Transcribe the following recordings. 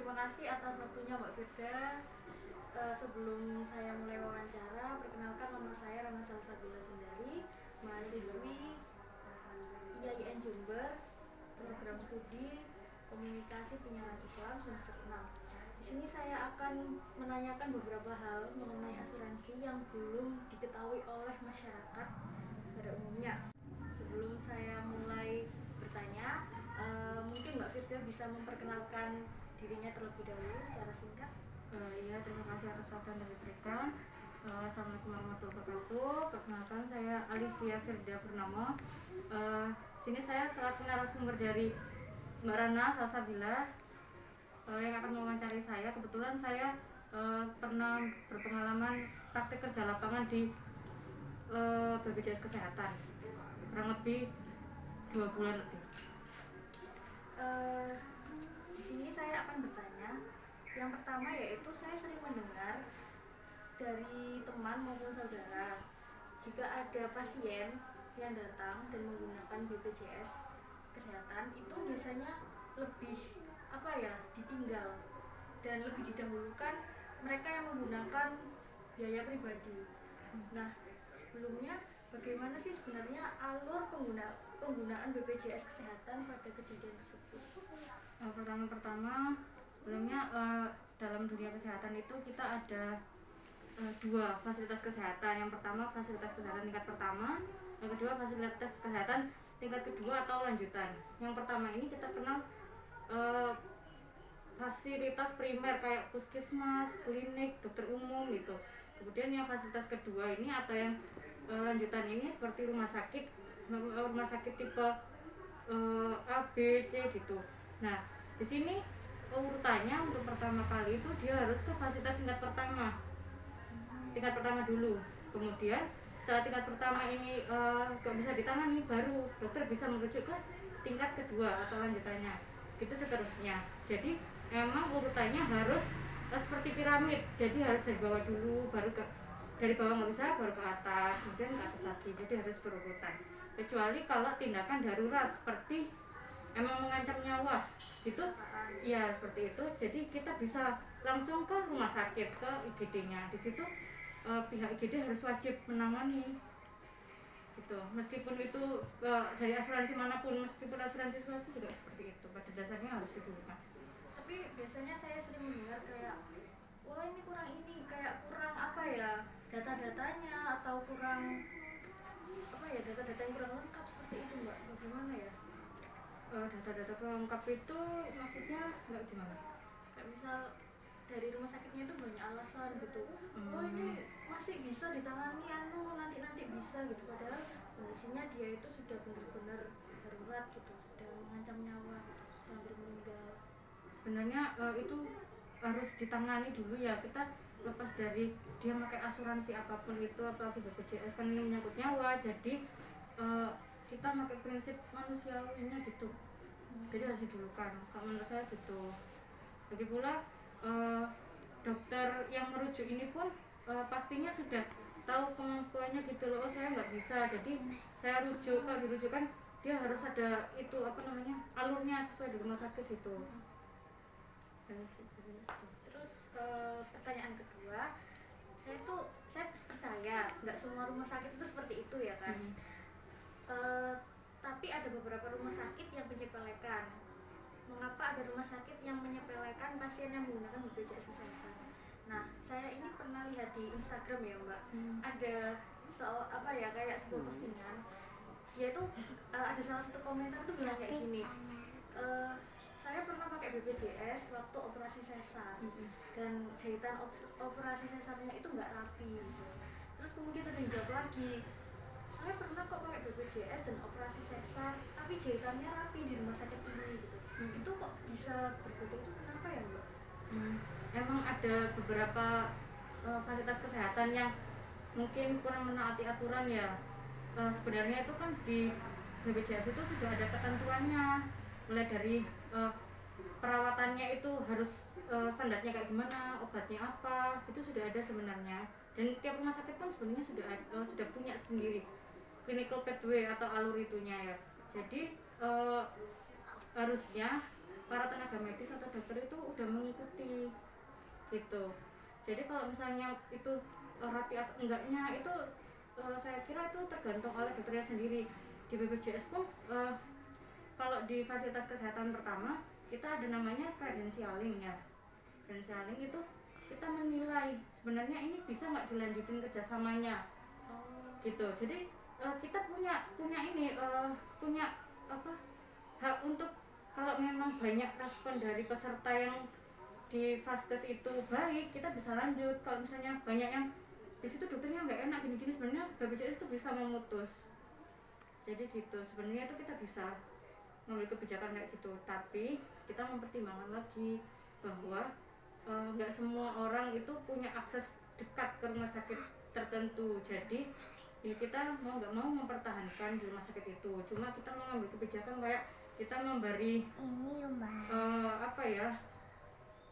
terima kasih atas waktunya Mbak Firda. Sebelum saya mulai wawancara, perkenalkan nama saya Rana Salsabila Sundari, mahasiswi IAIN Jember, program studi Komunikasi Penyiaran Islam semester 6. Di sini saya akan menanyakan beberapa hal mengenai asuransi yang belum diketahui oleh masyarakat pada umumnya. Sebelum saya mulai bertanya, mungkin Mbak Firda bisa memperkenalkan dirinya terlebih dahulu secara singkat. Ya, terima kasih atas waktu yang diberikan. Assalamualaikum warahmatullahi wabarakatuh. Perkenalkan, saya Alivia Firda Purnomo. Sini saya selaku narasumber dari Mbak Rana Salsabila yang akan mewawancari saya. Kebetulan saya pernah berpengalaman praktik kerja lapangan di BPJS Kesehatan kurang lebih 2 bulan lebih. Di sini saya akan bertanya. Yang pertama yaitu saya sering mendengar dari teman maupun saudara, jika ada pasien yang datang dan menggunakan BPJS Kesehatan itu biasanya lebih ditinggal dan lebih didahulukan mereka yang menggunakan biaya pribadi. Nah, sebelumnya bagaimana sih sebenarnya alur penggunaan BPJS Kesehatan pada kejadian tersebut? Pertama-pertama sebelumnya dalam dunia kesehatan itu kita ada 2 fasilitas kesehatan. Yang pertama fasilitas kesehatan tingkat pertama, yang kedua fasilitas kesehatan tingkat kedua atau lanjutan. Yang pertama ini kita kenal fasilitas primer kayak puskesmas, klinik, dokter umum gitu. Kemudian yang fasilitas kedua ini atau yang lanjutan ini seperti rumah sakit tipe A, B, C gitu. Nah, di sini urutannya untuk pertama kali itu dia harus ke fasilitas tingkat pertama dulu. Kemudian setelah tingkat pertama ini gak bisa ditangani, baru dokter bisa merujuk ke tingkat kedua atau lanjutannya. Gitu seterusnya. Jadi emang urutannya harus seperti piramid. Jadi harus dari bawah dulu, baru dari bawah nggak bisa, baru ke atas, kemudian ke atas lagi. Jadi harus berurutan. Kecuali kalau tindakan darurat seperti emang mengancam nyawa gitu, ya seperti itu. Jadi kita bisa langsung ke rumah sakit, ke IGD-nya. Di situ pihak IGD harus wajib menangani gitu. Meskipun itu dari asuransi manapun, meskipun asuransi swasta juga seperti itu, pada dasarnya harus didulukan. Tapi biasanya saya sering mendengar kayak, wah ini kurang data-datanya atau kurang data-data yang kurang lengkap seperti itu Mbak. Bagaimana ya? Data-data pelengkap itu maksudnya nggak gimana? Kayak misal dari rumah sakitnya itu banyak alasan gitu. Oh ini masih bisa ditangani nanti bisa gitu, padahal kondisinya dia itu sudah benar-benar darurat gitu, sudah mengancam nyawa gitu, sudah hampir meninggal. Sebenarnya itu harus ditangani dulu ya. Kita lepas dari dia pakai asuransi apapun itu, apalagi BPJS kan ini menyangkut nyawa. Jadi kita pakai prinsip manusiawinya gitu. Jadi harus didulukan. Kalau menurut saya gitu. Lagi pula dokter yang merujuk ini pun pastinya sudah tahu kemampuannya gitu loh. Oh saya nggak bisa, jadi saya rujuk. Kalau dirujuk kan dia harus ada itu alurnya sesuai di rumah sakit itu. Terus pertanyaan kedua, saya percaya nggak semua rumah sakit itu seperti itu ya kan. Tapi ada beberapa rumah sakit yang menyepelekan. Mengapa ada rumah sakit yang menyepelekan pasien yang menggunakan BPJS Kesehatan? Nah, saya ini pernah lihat di Instagram ya Mbak, ada kayak sebuah postingan. Dia tuh ada salah satu komentar tuh bilang kayak gini, saya pernah pakai BPJS waktu operasi sesar dan jahitan operasi sesarnya itu nggak rapi gitu. Terus kemudian ada yang jawab lagi, saya pernah kok pakai BPJS dan operasi sesar tapi jahitannya rapi di rumah sakit ini gitu. Itu kok bisa berbeda, itu kenapa ya Mbak? Emang ada beberapa fasilitas kesehatan yang mungkin kurang menaati aturan ya. Sebenarnya itu kan di BPJS itu sudah ada ketentuannya, mulai dari perawatannya itu harus standarnya kayak gimana, obatnya apa, itu sudah ada sebenarnya. Dan tiap rumah sakit pun sebenarnya sudah punya sendiri clinical pathway atau alur itunya ya. Jadi harusnya para tenaga medis atau dokter itu udah mengikuti gitu. Jadi kalau misalnya itu rapi atau enggaknya itu saya kira itu tergantung oleh dokternya sendiri. Di BPJS pun kalau di fasilitas kesehatan pertama kita ada namanya credentialing ya. Credentialing itu kita menilai sebenarnya ini bisa nggak dilanjutin kerjasamanya gitu. Jadi kita punya ini punya apa hak untuk kalau memang banyak respon dari peserta yang di vaskes itu baik, kita bisa lanjut. Kalau misalnya banyak yang di situ dokternya nggak enak gini-gini, sebenarnya BPJS itu bisa memutus. Jadi gitu, sebenarnya itu kita bisa mengambil kebijakan kayak gitu, tapi kita mempertimbangkan lagi bahwa nggak semua orang itu punya akses dekat ke rumah sakit tertentu. Jadi ya kita mau nggak mau mempertahankan di rumah sakit itu, cuma kita mengambil kebijakan kayak kita memberi apa ya,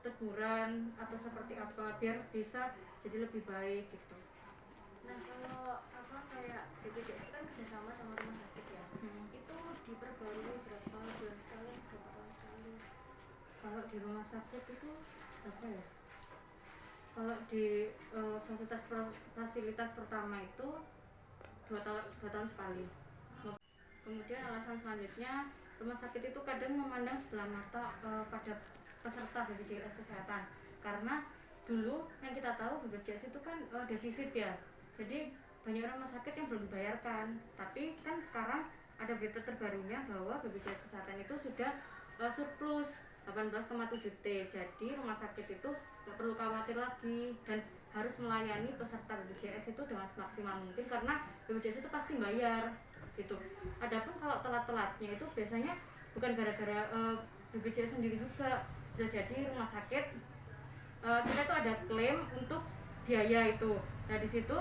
teguran atau seperti apa biar bisa jadi lebih baik gitu. Nah kalau apa kayak BPJS kan kerjasama sama rumah sakit ya, itu diperbarui berapa bulan sekali, berapa tahun sekali? Kalau di rumah sakit itu apa ya? Kalau di fasilitas pertama itu 2 tahun sekali. Kemudian alasan selanjutnya, rumah sakit itu kadang memandang sebelah mata pada peserta BPJS Kesehatan, karena dulu yang kita tahu BPJS itu kan defisit ya, jadi banyak rumah sakit yang belum dibayarkan. Tapi kan sekarang ada berita terbarunya bahwa BPJS Kesehatan itu sudah surplus 18,7 T, jadi rumah sakit itu nggak perlu khawatir lagi dan harus melayani peserta BPJS itu dengan semaksimal mungkin, karena BPJS itu pasti bayar gitu. Adapun kalau telat-telatnya itu biasanya bukan gara-gara BPJS sendiri juga, bisa jadi rumah sakit kita tuh ada klaim untuk biaya itu. Nah di situ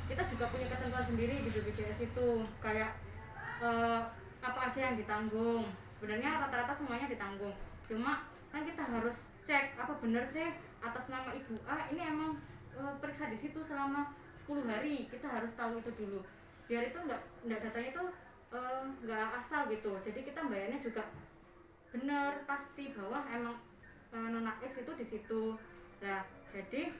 kita juga punya ketentuan sendiri di BPJS itu, kayak apa aja yang ditanggung. Sebenarnya rata-rata semuanya ditanggung, cuma kan kita harus cek apa benar sih atas nama Ibu A ini emang periksa di situ selama 10 hari. Kita harus tahu itu dulu biar itu enggak datanya itu nggak asal gitu. Jadi kita bayarnya juga benar pasti bahwa emang nona X itu di situ. Nah jadi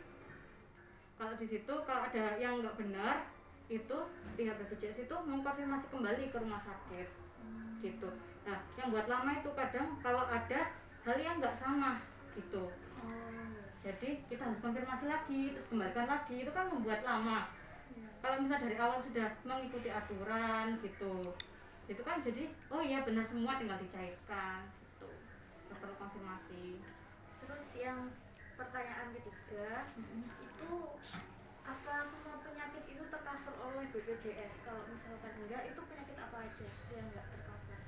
kalau di situ kalau ada yang nggak benar itu pihak BPJS itu mengkonfirmasi kembali ke rumah sakit gitu. Nah yang buat lama itu kadang kalau ada hal yang nggak sama gitu, jadi kita harus konfirmasi lagi terus kembalikan lagi, itu kan membuat lama. Kalau misalnya dari awal sudah mengikuti aturan gitu, itu kan jadi oh iya benar semua tinggal dicairkan gitu, nggak perlu konfirmasi. Terus yang pertanyaan ketiga, itu apa semua penyakit itu tercover oleh BPJS? Kalau misalkan enggak, itu penyakit apa aja yang enggak tercover?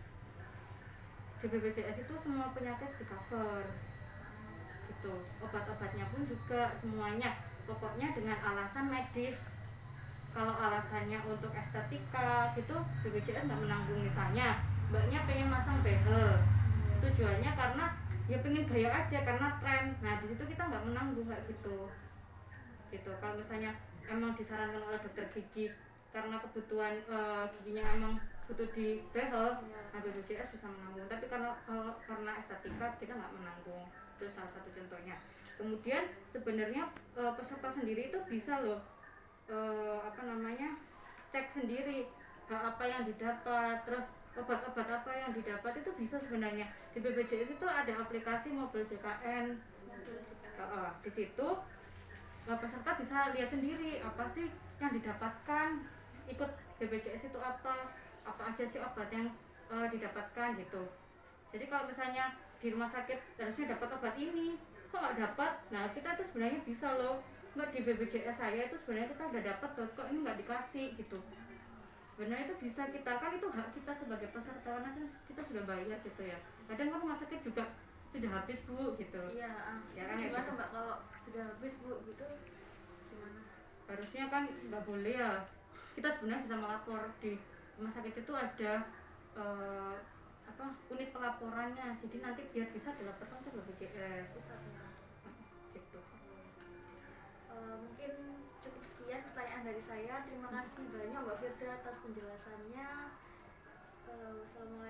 Di BPJS itu semua penyakit di cover gitu, obat-obatnya pun juga semuanya, pokoknya dengan alasan medis. Kalau alasannya untuk estetika gitu BPJS nggak menanggung. Misalnya mbaknya pengen masang behel, tujuannya karena ya pengen gaya aja karena tren, nah di situ kita nggak menanggung kayak gitu. Kalau misalnya emang disarankan oleh dokter gigi karena kebutuhan giginya emang butuh di behel, nah BPJS bisa menanggung. Tapi karena estetika kita nggak menanggung, itu salah satu contohnya. Kemudian sebenarnya peserta sendiri itu bisa loh cek sendiri hak apa yang didapat, terus obat-obat apa yang didapat itu bisa sebenarnya. Di BPJS itu ada aplikasi Mobil JKN. Di situ peserta bisa lihat sendiri apa sih yang didapatkan ikut BPJS itu, apa aja sih obat yang didapatkan gitu. Jadi kalau misalnya di rumah sakit harusnya dapat obat ini kok nggak dapat, nah kita tuh sebenarnya bisa loh, mbak di BPJS saya itu sebenarnya kita udah dapat kok ini nggak dikasih gitu. Sebenarnya itu bisa kita, kan itu hak kita sebagai peserta karena kita sudah bayar gitu ya. Kadang kan rumah sakit juga sudah habis bu gitu. Iya, ya kan gimana gitu. mbak kalau sudah habis bu gitu gimana? Harusnya kan nggak boleh ya, kita sebenarnya bisa melapor di rumah sakit itu ada unit pelaporannya, jadi nanti biar bisa dilaporkan ke BPJS gitu. Mungkin cukup sekian pertanyaan dari saya. Terima kasih banyak Mbak Firda atas penjelasannya. Wassalamualaikum.